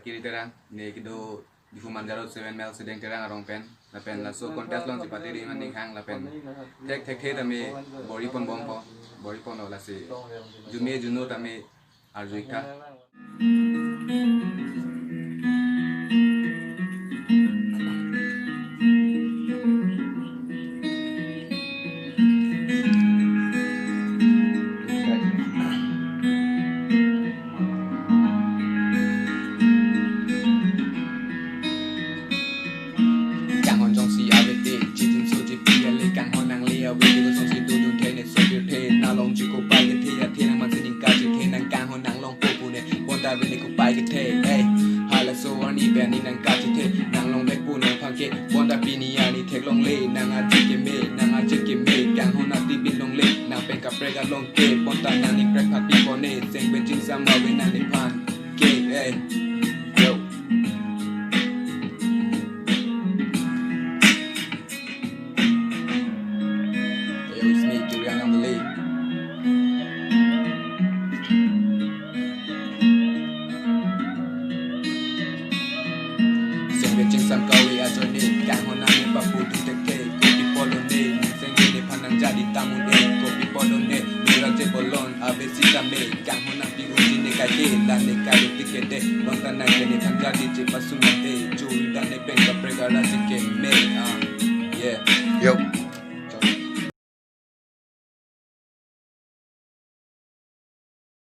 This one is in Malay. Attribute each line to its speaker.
Speaker 1: kiri terang ni kido di Fumanjaro 7 mile sedang terang arong pen la pen la so contest long si patiri man ning hang la pen tek tami bori pon bompo bori pon la si jume juno tami arjuika really go buy it hey hala so ani ben ni nang ka chi the nang long me pu nang phang ke bon da pi ni ya ni thek long le nang a chi ke me kang ho na ti bi long le nang pen ka pre ga long ke bon ta nang ni crack pa pi bon ne seng ben chin sam ma we nang ni pan ke hey yo it's me Julian on the lead Sam kawi ajone kang hona ne papu tu teke kopi polone senge ne phanang jadi tamun e kopi polone mira je bolon abesi tame kang hona pi uji ne kai de la ne kai tikete long tan nai ne thang jadi je pasumate churi dan ne penga prega la sike me yeah yo